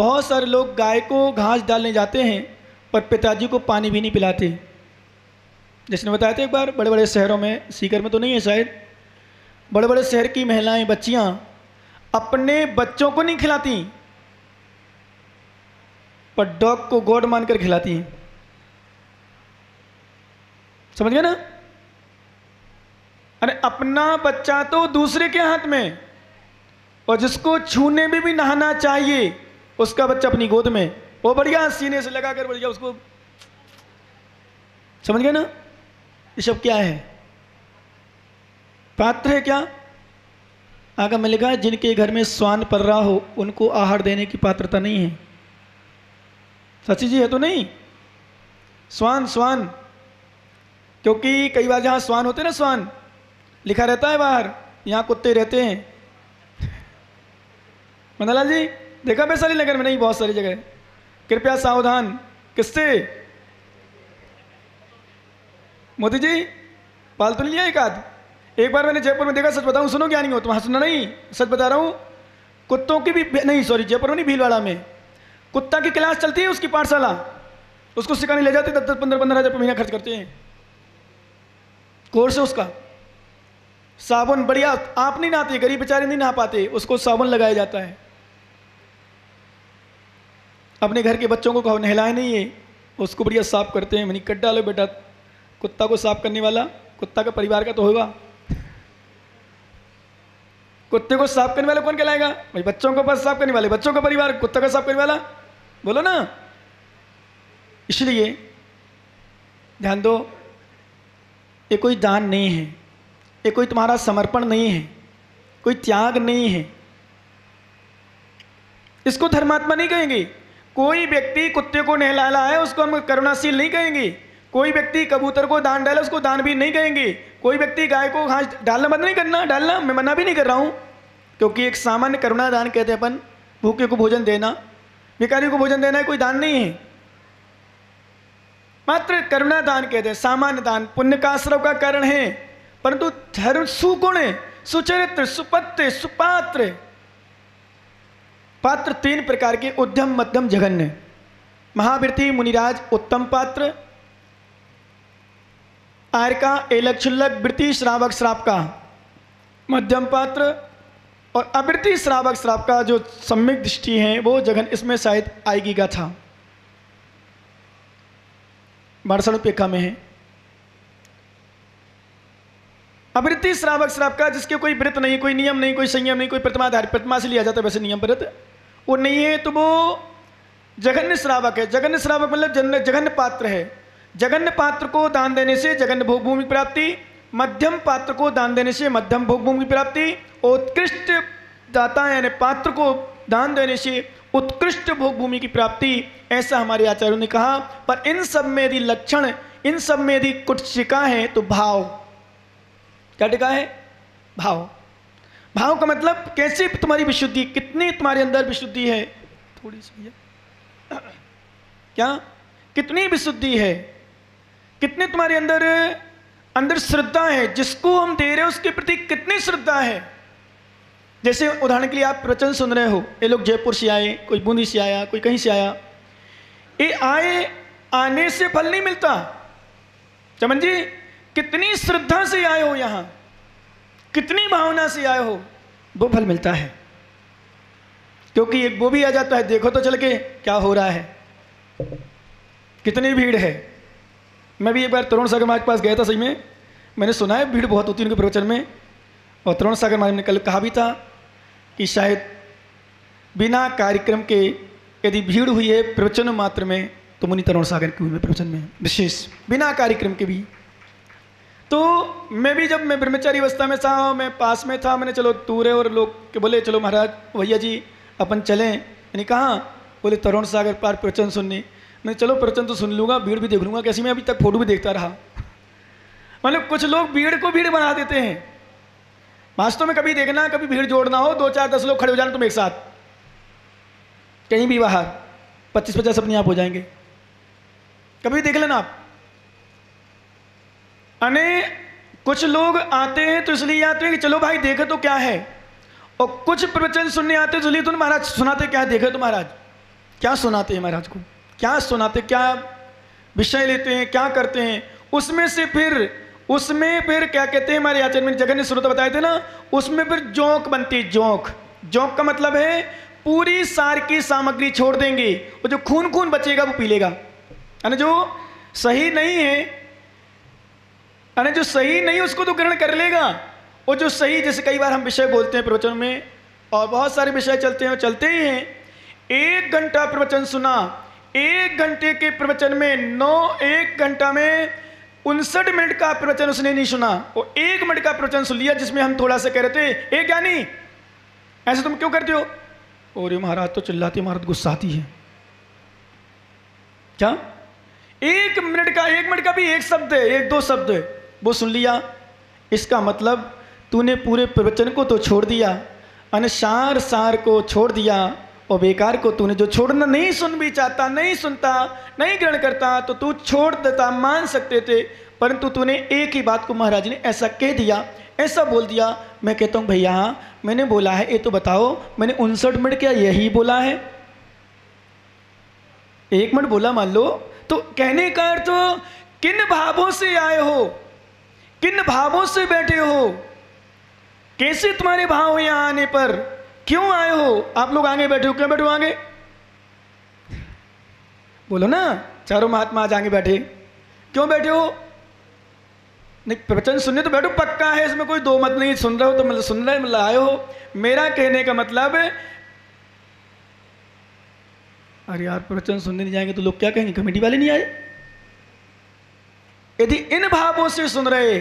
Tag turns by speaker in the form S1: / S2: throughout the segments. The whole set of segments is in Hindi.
S1: बहुत सारे लोग गाय को घास डालने जाते हैं पर पिताजी को पानी भी नहीं पिलाते। जिसने बताया था एक बार, बड़े बड़े शहरों में, सीकर में तो नहीं है शायद, बड़े बड़े शहर की महिलाएं, बच्चियां अपने बच्चों को नहीं खिलाती पर डॉग को गॉड मानकर खिलाती हैं। समझ गए ना? अरे अपना बच्चा तो दूसरे के हाथ में, और जिसको छूने में भी नहाना चाहिए उसका बच्चा अपनी गोद में, वो बढ़िया सीने से लगाकर बढ़िया उसको। समझ गए ना? ये सब क्या है? पात्र है क्या? आगे में लिखा है जिनके घर में स्वान पल रहा हो उनको आहार देने की पात्रता नहीं है। सची जी है तो नहीं? स्वान, स्वान, क्योंकि कई बार जहां स्वान होते हैं ना, स्वान लिखा रहता है बाहर, यहां कुत्ते रहते हैं। मंदलाल जी देखा वैशाली नगर में? नहीं, बहुत सारी जगह। कृपया सावधान। किससे? मोदी जी पालतू नहीं लिया एक आध? एक बार मैंने जयपुर में देखा, सच बताऊं, सुनो ज्ञानी हो तो वहां सुनना नहीं, सच बता रहा हूं, कुत्तों की भी नहीं, सॉरी जयपुर में नहीं, भीलवाड़ा में कुत्ता की क्लास चलती है, उसकी पाठशाला, उसको सिखाने ले जाते, 10-10, 15-15 हज़ार महीना खर्च करते हैं कोर्स है उसका। साबुन बढ़िया, आप नहीं नहाते, गरीब बेचारे नहीं नहा पाते, उसको साबुन लगाया जाता है। अपने घर के बच्चों को नहलाए नहीं है, उसको बढ़िया साफ करते हैं। मैंने कट डालो बेटा, कुत्ता को साफ करने वाला कुत्ता का परिवार का तो होगा। कुत्ते को साफ करने वाला कौन कहलाएगा भाई? बच्चों को बस साफ करने वाले, बच्चों का परिवार, कुत्ता का साफ करने वाला, बोलो ना। इसलिए ध्यान दो, ये कोई दान नहीं है, ये कोई तुम्हारा समर्पण नहीं है, कोई त्याग नहीं है। इसको धर्मात्मा नहीं कहेंगे। कोई व्यक्ति कुत्ते को नहलाया है उसको हम करुणाशील नहीं कहेंगे। कोई व्यक्ति कबूतर को दान डाला उसको दान भी नहीं कहेंगे। कोई व्यक्ति गाय को घास डालना मत नहीं करना, डालना मैं मना भी नहीं कर रहा हूं, क्योंकि एक सामान्य करुणा दान कहते हैं अपन, भूखे को भोजन देना, भिखारी को भोजन देना कोई दान नहीं है, मात्र करुणा दान कहते हैं। सामान्य दान पुण्य का आश्रव का कारण है, परंतु धर्म सुगुण, सुचरित्र, सुपत्य, सुपात्र। पात्र तीन प्रकार के, उद्यम, मध्यम, जघन्य। महावृत्ति मुनिराज उत्तम पात्र, आर्का, एलक, क्षुल्लक, वृत्ति, श्रावक, श्राप का मध्यम पात्र, और अवृत्ति, श्रावक, श्राप का जो सम्यक दृष्टि है वो जघन। इसमें शायद आएगी गाथा बारसणुपेखा में है। अवृत्ति, श्रावक, श्राप का जिसके कोई व्रत नहीं, कोई नियम नहीं, कोई संयम नहीं, कोई प्रतिमाधारित, प्रतिमा से लिया जाता है वैसे नियम व्रत वो नहीं है, तो वो जघन्य श्रावक है। जघन्य श्रावक मतलब जघन्य पात्र है। जघन्य पात्र को दान देने से जघन्य भोग भूमि की प्राप्ति, मध्यम पात्र को दान देने से मध्यम भोग भूमि की प्राप्ति, उत्कृष्ट दाता यानी पात्र को दान देने से उत्कृष्ट भोग भूमि की प्राप्ति, ऐसा हमारे आचार्यों ने कहा। पर इन सब में यदि लक्षण, इन सब में यदि कुछ टिका है तो भाव। क्या टिका है? भाव। भाव का मतलब कैसे तुम्हारी विशुद्धि, कितनी तुम्हारे अंदर विशुद्धि है, थोड़ी सी क्या, कितनी विशुद्धि है, कितने तुम्हारे अंदर श्रद्धा है, जिसको हम दे रहे हो उसके प्रति कितनी श्रद्धा है। जैसे उदाहरण के लिए आप प्रवचन सुन रहे हो, ये लोग जयपुर से आए, कोई बूंदी से आया, कोई कहीं से आया, ये आने से फल नहीं मिलता। चमन जी कितनी श्रद्धा से आए हो यहाँ, कितनी भावना से आए हो, वो फल मिलता है। क्योंकि एक वो भी आ जाता है, देखो तो चल के क्या हो रहा है, कितनी भीड़ है। मैं भी एक बार तरुण सागर महाराज के पास गया था, सही में मैंने सुना है भीड़ बहुत होती है उनके प्रवचन में, और तरुण सागर महाराज ने कल कहा भी था कि शायद बिना कार्यक्रम के यदि भीड़ हुई है प्रवचन मात्र में तो मुनि तरुण सागर की हुई है प्रवचन में, विशेष बिना कार्यक्रम के भी। तो मैं भी जब मैं ब्रह्मचारी अवस्था में था, मैं पास में था, मैंने चलो दूर है, और लोग के बोले चलो महाराज भैया जी अपन चलें। मैंने कहा, बोले तरुण सागर पार प्रवचन सुनने। मैं चलो प्रवचन तो सुन लूँगा, भीड़ भी देख लूँगा कैसी, मैं अभी तक फोटो भी देखता रहा। मतलब कुछ लोग भीड़ को भीड़ बना देते हैं। वास्तव में कभी देखना, कभी भीड़ जोड़ना हो, 2-4-10 लोग खड़े हो जाना तुम एक साथ कहीं भी बाहर, 25-50 अपने आप हो जाएंगे। कभी देख लेना आप। अने कुछ लोग आते हैं तो इसलिए आते हैं कि चलो भाई देखे तो क्या है, और कुछ प्रवचन सुनने आते हैं तो इसलिए तो महाराज सुनाते क्या है, देखे तो महाराज क्या सुनाते हैं महाराज को, क्या सुनाते, क्या विषय लेते हैं, क्या करते हैं। उसमें फिर क्या कहते हैं हमारे आचार्य में जगन्य स्रोत बताए थे ना, उसमें फिर जोंक बनती। जोंक का मतलब है पूरी सार की सामग्री छोड़ देंगे, और जो खून बचेगा वो पी लेगा। यानी जो सही नहीं है, यानी जो सही नहीं उसको तो ग्रहण कर लेगा, और जो सही, जैसे कई बार हम विषय बोलते हैं प्रवचन में, और बहुत सारे विषय चलते हैं और चलते ही हैं। 1 घंटा प्रवचन सुना, 1 घंटे के प्रवचन में 1 घंटा में 59 मिनट का प्रवचन उसने नहीं सुना, वो 1 मिनट का प्रवचन सुन लिया, जिसमें हम थोड़ा सा कह रहे थे, ए ज्ञानी ऐसे तुम क्यों करते हो, और ये महाराज तो चिल्लाती, महाराज गुस्सा आती है। क्या 1 मिनट का भी 1 शब्द है, 1-2 शब्द है, वो सुन लिया। इसका मतलब तूने पूरे प्रवचन को तो छोड़ दिया, सार को छोड़ दिया, और बेकार को तूने जो छोड़ना नहीं सुन भी चाहता, नहीं सुनता, नहीं ग्रहण करता, तो तू छोड़ देता, मान सकते थे, परंतु तूने एक ही बात को महाराज ने ऐसा कह दिया, ऐसा बोल दिया। मैं कहता हूँ भैया मैंने बोला है, ये तो बताओ मैंने 59 मिनट क्या यही बोला है? 1 मिनट बोला मान लो, तो कहने का अर्थ किन भावों से आए हो, किन भावों से बैठे हो, कैसे तुम्हारे भाव यहां आने पर, क्यों आए हो? आप लोग आगे बैठे हो, क्यों बैठे हो आगे? बोलो ना, चारों महात्मा आज आगे बैठे, क्यों बैठे हो? नहीं, प्रवचन सुनने तो बैठो, पक्का है, इसमें कोई दो मत नहीं। सुन रहे हो तो मतलब सुन रहे, मतलब आए हो। मेरा कहने का मतलब, अरे यार प्रवचन सुनने नहीं जाएंगे तो लोग क्या कहेंगे, कमेटी वाले नहीं आए। यदि इन भावों से सुन रहे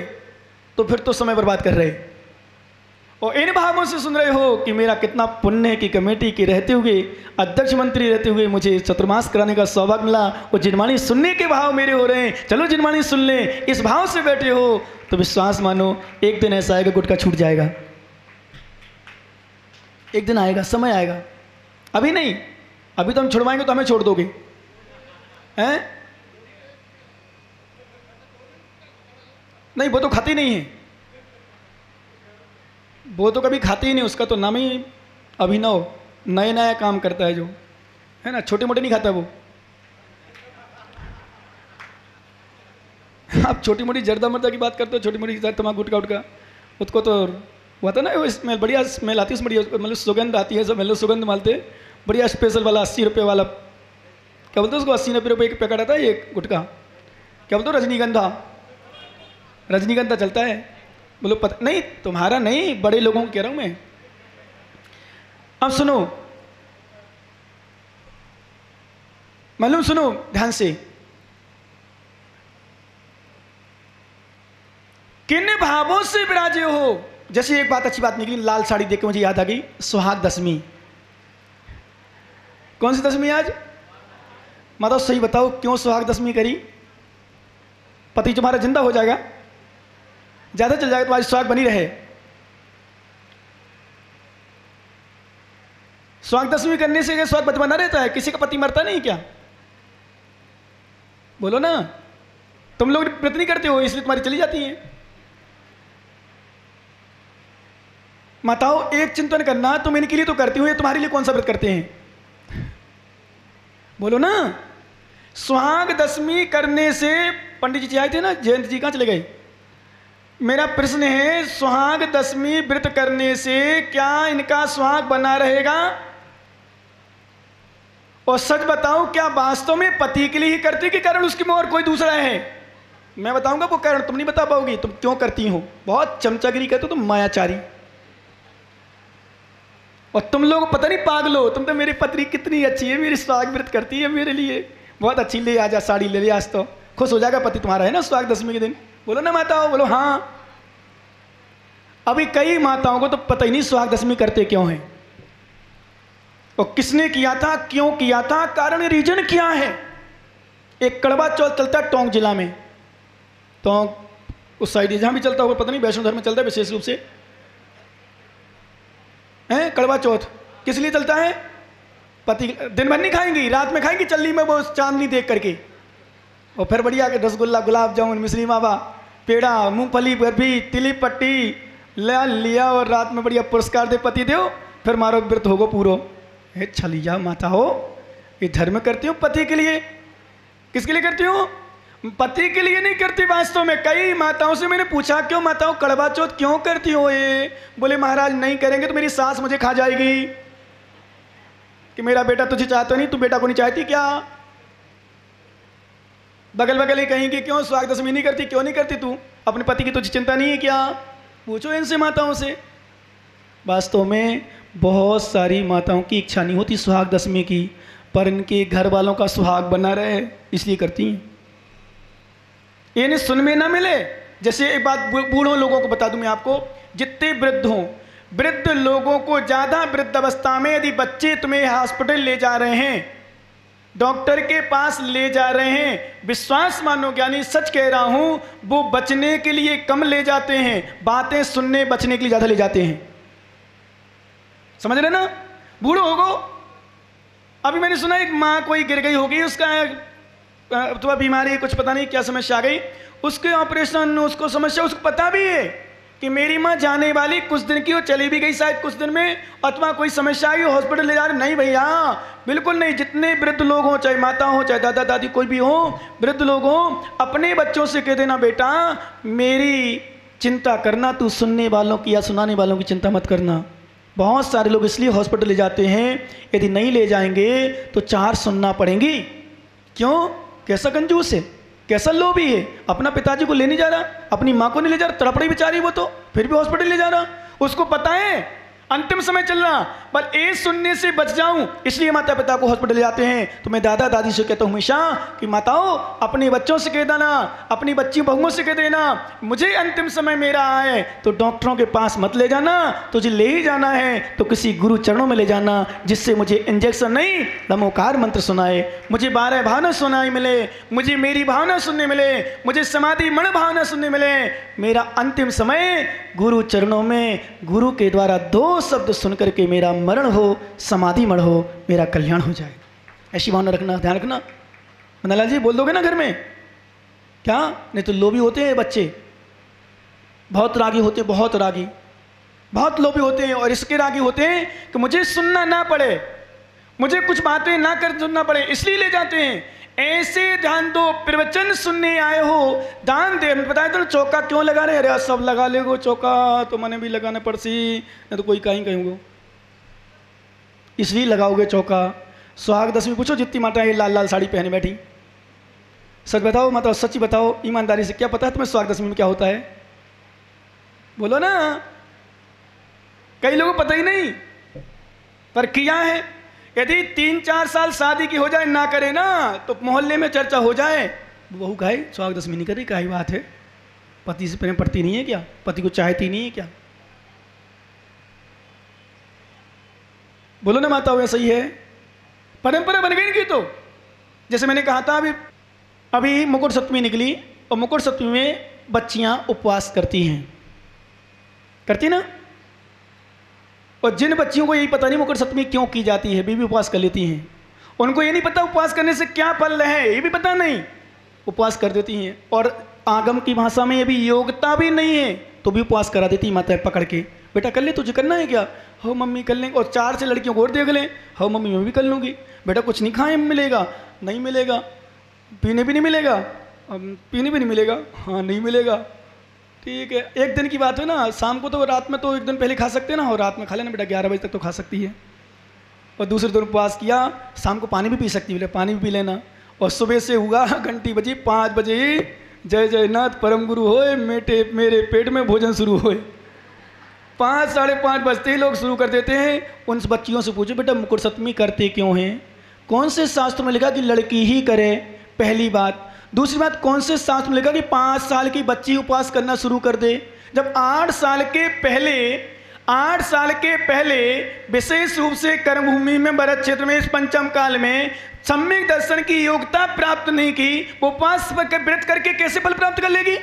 S1: तो फिर तो समय बर्बाद कर रहे, और इन भावों से सुन रहे हो कि मेरा कितना पुण्य है कि कमेटी के रहते हुए, अध्यक्ष मंत्री रहते हुए मुझे चतुर्मास कराने का सौभाग्य मिला, और जिनवाणी सुनने के भाव मेरे हो रहे हैं, चलो जिनवाणी सुन ले, इस भाव से बैठे हो, तो विश्वास मानो एक दिन ऐसा आएगा गुटखा छूट जाएगा। एक दिन आएगा, समय आएगा, अभी नहीं, अभी तो हम छुड़वाएंगे तो हमें छोड़ दोगे हैं? नहीं, वो तो खाती नहीं है, वो तो कभी खाती ही नहीं, उसका तो नाम ही अभिनव, नया काम करता है जो, है ना, छोटे मोटे नहीं खाता वो। आप छोटी मोटी जर्दा मर्दा की बात करते हो, छोटी मोटी तमाकू गुटखा उटका, उसको तो हुआ था ना, वो स्मेल, बढ़िया स्मेल आती है, बढ़िया मतलब सुगंध आती है, सब मतलब सुगंध मालते, बढ़िया स्पेशल वाला 80 रुपये वाला, क्या बोलते हैं उसको, 80-90 रुपये एक पैकेट आता है ये गुटखा, क्या बोलते हो, रजनीगंधा चलता है। बोलो पता नहीं, तुम्हारा नहीं, बड़े लोगों को कह रहा हूं मैं। अब सुनो, मालूम, सुनो ध्यान से, किन भावों से विराजे हो। जैसे एक बात, अच्छी बात निकली, लाल साड़ी देख के मुझे याद आ गई, सुहाग दशमी। कौन सी दशमी आज? माता सही बताओ, क्यों सुहाग दशमी करी? पति तुम्हारा जिंदा हो जाएगा, ज्यादा चल जाएगा, तुम्हारी सुहाग बनी रहे। सुहाग दशमी करने से सुहाग बना रहता है, किसी का पति मरता नहीं क्या? बोलो ना, तुम लोग व्रत नहीं करते हो इसलिए तुम्हारी चली जाती है। माताओं, एक चिंतन करना, तुम इनके लिए तो करती हो, ये तुम्हारे लिए कौन सा व्रत करते हैं? बोलो ना। सुहाग दशमी करने से, पंडित जी आए थे ना, जयंत जी कहाँ चले गए? मेरा प्रश्न है, सुहाग दशमी व्रत करने से क्या इनका सुहाग बना रहेगा? और सच बताऊं, क्या वास्तव में पति के लिए ही करती कि कारण उसकी में और कोई दूसरा है? मैं बताऊंगा वो कारण, तुम नहीं बता पाओगी तुम क्यों करती हो। बहुत चमचागिरी कहते हो तुम, मायाचारी। और तुम लोग पता नहीं पागलो, तुम तो, मेरी पत्नी कितनी अच्छी है, मेरी सुहाग व्रत करती है मेरे लिए, बहुत अच्छी, ले आजा साड़ी ले ले, आज तो खुश हो जाएगा पति तुम्हारा, है ना, सुहाग दशमी के दिन। बोलो ना माताओं, बोलो हाँ। अभी कई माताओं को तो पता ही नहीं सुहाग दशमी करते क्यों हैं, और किसने किया था, क्यों किया था, कारण रीजन क्या है। एक कड़वा चौथ चलता है टोंक जिला में, टोंक उस साइड जहां भी चलता होगा पता नहीं, वैष्णो धर्म में चलता है विशेष रूप से, है कड़वा चौथ। किस लिए चलता है? पति दिन भर नहीं खाएंगी, रात में खाएंगी चल्ली में वो चांदनी देख करके, और फिर बढ़िया के रसगुल्ला, गुलाब जामुन, मिश्री मावा, पेड़ा, मूंगफली, बर्फी, तिली पट्टी ले लिया, और रात में बढ़िया पुरस्कार दे पति देव, फिर मारो व्रत होगो पूरो। हे छलिया माता हो, ये धर्म करती हूँ पति के लिए। किसके लिए करती हूँ? पति के लिए नहीं करती वास्तव में। कई माताओं से मैंने पूछा, क्यों माताओं करवा चौथ क्यों करती हो ये? बोले महाराज नहीं करेंगे तो मेरी सास मुझे खा जाएगी कि मेरा बेटा तुझे चाहता नहीं, तू बेटा को नहीं चाहती क्या? बगल बगल ही कहेंगे क्यों सुहाग दशमी नहीं करती, क्यों नहीं करती तू? अपने पति की तुझे चिंता नहीं है क्या? पूछो इनसे माताओं से। वास्तव में बहुत सारी माताओं की इच्छा नहीं होती सुहाग दशमी की, पर इनके घर वालों का सुहाग बना रहे इसलिए करती हैं। इन्हें सुन में ना मिले। जैसे एक बात बूढ़ों लोगों को बता दूं मैं आपको, जितने वृद्ध हों, वृद्ध लोगों को ज़्यादा वृद्ध अवस्था में यदि बच्चे तुम्हें हॉस्पिटल ले जा रहे हैं, डॉक्टर के पास ले जा रहे हैं, विश्वास मानो ज्ञानी सच कह रहा हूं, वो बचने के लिए कम ले जाते हैं, बातें सुनने बचने के लिए ज़्यादा ले जाते हैं। समझ रहे ना? बूढ़ो होगो। अभी मैंने सुना एक माँ कोई गिर गई होगी, उसका तो बीमारी कुछ पता नहीं क्या समस्या आ गई, उसके ऑपरेशन, उसको समस्या, उसको पता भी है कि मेरी माँ जाने वाली कुछ दिन की, वो चली भी गई शायद कुछ दिन में, अथवा कोई समस्या आई हॉस्पिटल ले जा रहे। नहीं भैया, बिल्कुल नहीं। जितने वृद्ध लोग हों, चाहे माता हो चाहे दादा दादी कोई भी हो, वृद्ध लोग हों, अपने बच्चों से कह देना बेटा मेरी चिंता करना, तू सुनने वालों की या सुनाने वालों की चिंता मत करना। बहुत सारे लोग इसलिए हॉस्पिटल ले जाते हैं, यदि नहीं ले जाएंगे तो 4 सुनना पड़ेंगी। क्यों? कैसा कंजूस है, कैसा लोभी है, अपना पिताजी को ले नहीं जा रहा, अपनी माँ को नहीं ले जा रहा, तड़प रही बेचारी वो, तो फिर भी हॉस्पिटल ले जा रहा। उसको पता है अंतिम समय चल रहा, पर ए सुनने से बच जाऊं इसलिए माता पिता को हॉस्पिटल ले जाते हैं। तो मैं दादा दादी से कहता हूं हमेशा कि माताओं अपने बच्चों से कह देना, अपनी बच्ची बहुओं से कह देना, मुझे अंतिम समय मेरा आए तो डॉक्टरों के पास मत ले जाना, तुझे ले ही जाना है तो किसी गुरु चरणों में ले जाना, जिससे मुझे इंजेक्शन नहीं नमोकार मंत्र सुनाए, मुझे 12 भावना सुनाई मिले, मुझे मेरी भावना सुनने मिले, मुझे समाधि मण भावना सुनने मिले। मेरा अंतिम समय गुरु चरणों में गुरु के द्वारा 2 शब्द सुन करके मेरा मरण हो, समाधि मण हो, मेरा कल्याण हो जाए। ऐसी भावना रखना, ध्यान रखना। मनलाल जी बोल दोगे ना घर में? क्या नहीं तो लोभी होते हैं बच्चे, बहुत रागी होते हैं, बहुत रागी, बहुत लोभी होते हैं, और इसके रागी होते हैं कि मुझे सुनना ना पड़े, मुझे कुछ बातें ना कर सुनना पड़े, इसलिए ले जाते हैं। ऐसे ध्यान दो, प्रवचन सुनने आए हो, दान दे। बताए तो चौका क्यों लगा रहे? अरे सब लगा ले गो चौका, तो मैंने भी लगाना पड़सी, नहीं तो कोई कहीं कहूँगो, इसलिए लगाओगे चौका। सुहाग दशमी पूछो जितनी माता ये लाल लाल साड़ी पहने बैठी, सच बताओ माता, सच बताओ ईमानदारी से, क्या पता है तुम्हें सुहाग दशमी में क्या होता है? बोलो ना। कई लोगों को पता ही नहीं, पर किया है। यदि 3-4 साल शादी की हो जाए, ना करे ना, तो मोहल्ले में चर्चा हो जाए, बहू खाए सुहाग दशमी नहीं करी, क्या ही बात है? पति से प्रेम पड़ती नहीं है क्या? पति को चाहती नहीं है क्या? बोलो ना माता, वैसा ही है, परंपरा बन गई की। तो जैसे मैंने कहा था, अभी मुकुट सप्तमी निकली, और मुकुट सप्तमी में बच्चियां उपवास करती हैं, करती ना। और जिन बच्चियों को यही पता नहीं मुकुट सप्तमी क्यों की जाती है, भी उपवास कर लेती हैं, उनको ये नहीं पता उपवास करने से क्या फल है, ये भी पता नहीं, उपवास कर देती हैं। और आगम की भाषा में ये भी योग्यता भी नहीं है तो भी उपवास करा देती माता पकड़ के, बेटा कर ले, तुझे करना है क्या? हो मम्मी कर लेंगे। और 4 से लड़कियों को और देख लें, हो मम्मी मैं भी कर लूँगी। बेटा कुछ नहीं खाए मिलेगा? नहीं मिलेगा। पीने भी नहीं मिलेगा? पीने भी नहीं मिलेगा? हाँ नहीं मिलेगा, ठीक है। एक दिन की बात है ना, शाम को तो, रात में तो एक दिन पहले खा सकते हैं ना, और रात में खा लेना बेटा, 11 बजे तक तो खा सकती है। और दूसरे दिन उपवास किया, शाम को पानी भी पी सकती है, पानी भी पी लेना। और सुबह से हुआ घंटी बजी 5 बजे, जय जयनाथ परम गुरु होए, मेरे पेट में भोजन शुरू होए। 5 साढ़े 5 बजते ही लोग शुरू कर देते हैं। उन बच्चियों से पूछो बेटा मुकुट सप्तमी करते क्यों हैं? कौन से शास्त्र में लिखा कि लड़की ही करे? पहली बात। दूसरी बात, कौन से शास्त्र में लिखा कि 5 साल की बच्ची उपवास करना शुरू कर दे? जब 8 साल के पहले विशेष रूप से कर्मभूमि में भरत क्षेत्र में इस पंचम काल में सम्यक दर्शन की योग्यता प्राप्त नहीं की, वो उपवास व्रत करके कैसे फल प्राप्त कर लेगी?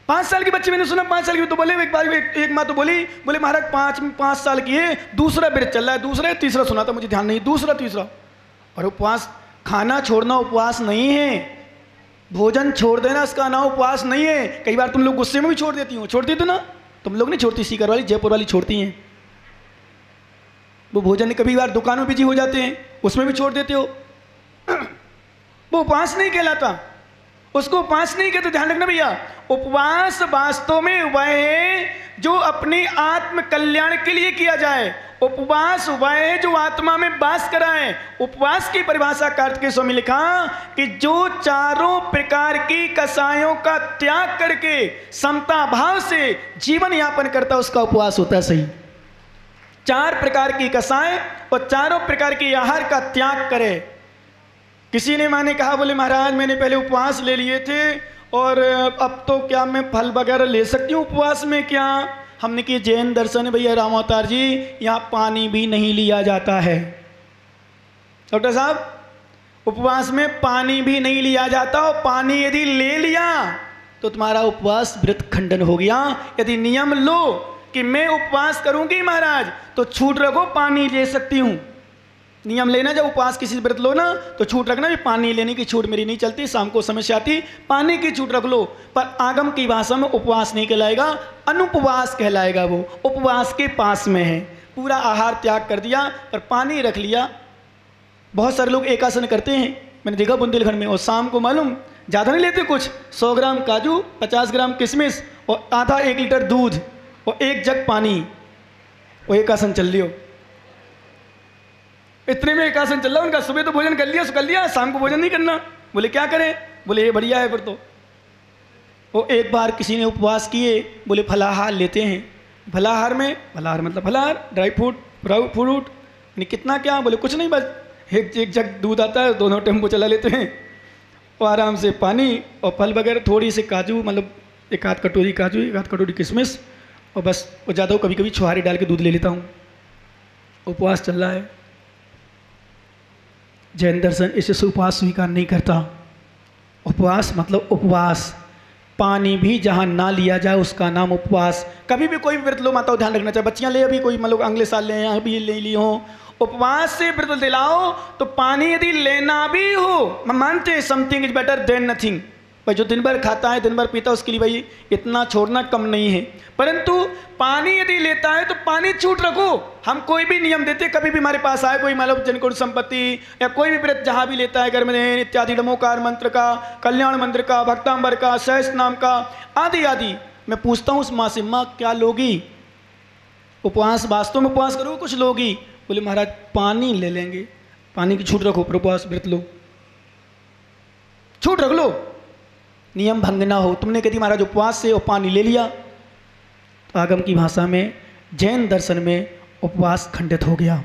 S1: 5 साल की बच्ची, मैंने सुना 5 साल की, तो बोले एक बार एक माँ तो बोले महाराज 5 साल की है, दूसरा व्रत चल रहा है, दूसरा तीसरा सुना था, मुझे ध्यान नहीं, दूसरा तीसरा। और उपवास, खाना छोड़ना उपवास नहीं है, भोजन छोड़ देना इसका नाम उपवास नहीं है। कई बार तुम लोग गुस्से में भी छोड़ देती हो, छोड़ती तो ना, तुम लोग नहीं छोड़ती, सीकर वाली जयपुर वाली छोड़ती हैं। वो भोजन कभी बार दुकान में बिजी हो जाते हैं, उसमें भी छोड़ देते हो, वो उपवास नहीं कहलाता, उसको उपवास नहीं कहते। ध्यान रखना भैया, उपवास वास्तव में वह है जो अपने आत्म कल्याण के लिए किया जाए। उपवास वह है जो आत्मा में वास कराए। उपवास की परिभाषा कार्तिकेय स्वामी लिखा कि जो चारों प्रकार की कसायों का त्याग करके समता भाव से जीवन यापन करता उसका उपवास होता है। सही, 4 प्रकार की कसाय और चारों प्रकार के आहार का त्याग करे। किसी ने माने कहा, बोले महाराज मैंने पहले उपवास ले लिए थे और अब तो क्या मैं फल वगैरह ले सकती हूँ उपवास में क्या? हमने कि जैन दर्शन है भैया राम अवतार जी, यहाँ पानी भी नहीं लिया जाता है। डॉक्टर साहब, उपवास में पानी भी नहीं लिया जाता, और पानी यदि ले लिया तो तुम्हारा उपवास व्रत खंडन हो गया। यदि नियम लो कि मैं उपवास करूंगी महाराज तो छूट रखो, पानी ले सकती हूँ। नियम लेना, जब उपवास किसी व्रत लो ना तो छूट रखना भी, पानी लेने की छूट मेरी नहीं चलती, शाम को समस्या आती, पानी की छूट रख लो। पर आगम की भाषा में उपवास नहीं कहलाएगा, अनुपवास कहलाएगा। वो उपवास के पास में है, पूरा आहार त्याग कर दिया पर पानी रख लिया। बहुत सारे लोग एकासन करते हैं, मैंने देखा बुंदेलखंड में, और शाम को मालूम ज़्यादा नहीं लेते, कुछ 100 ग्राम काजू, 50 ग्राम किशमिश और आधा 1 लीटर दूध और 1 जग पानी, वो एकासन चल लियो। इतने में एकासन चल रहा उनका। सुबह तो भोजन कर लिया, शाम को भोजन नहीं करना। बोले क्या करें? बोले ये बढ़िया है फिर तो। वो एक बार किसी ने उपवास किए, बोले फलाहार लेते हैं। फलाहार में, फलाहार मतलब फलाहार, ड्राई फ्रूट यानी कितना क्या? बोले कुछ नहीं, बस एक जग दूध आता है, दोनों टेम्पो चला लेते हैं और आराम से पानी और फल वगैरह, थोड़ी सी काजू, मतलब 1 आध कटोरी काजू, 1 आध कटोरी किशमिश, और बस। वो ज़्यादा कभी कभी छुहारी डाल के दूध ले लेता हूँ। उपवास चल रहा है। जैन दर्शन इससे उपवास स्वीकार नहीं करता। उपवास मतलब उपवास, पानी भी जहाँ ना लिया जाए उसका नाम उपवास। कभी भी कोई व्रत लो, माताओं ध्यान रखना चाहिए, बच्चियाँ ले, अभी कोई मतलब अगले साल ले, अभी ले ली हो, उपवास से व्रत दिलाओ तो पानी यदि लेना भी हो, हम मानते हैं something is better than nothing. भाई जो दिन भर खाता है, दिन भर पीता है, उसके लिए भाई इतना छोड़ना कम नहीं है, परंतु पानी यदि लेता है तो पानी छूट रखो। हम कोई भी नियम देते, कभी भी हमारे पास आए कोई मतलब जनकुल संपत्ति या कोई भी व्रत जहाँ भी लेता है, घर में इत्यादि नमोकार मंत्र का, कल्याण मंत्र का, भक्तांबर का, सहस नाम का आदि आदि, मैं पूछता हूँ उस माँ से, माँ क्या लोगी? उपवास वास्तव में उपवास करो कुछ लोगी? बोले महाराज पानी ले लेंगे। पानी की छूट रखो, उपवास व्रत लो, छूट रख लो, नियम भंग ना हो। तुमने कहती महाराज उपवास से और पानी ले लिया, तो आगम की भाषा में, जैन दर्शन में उपवास खंडित हो गया।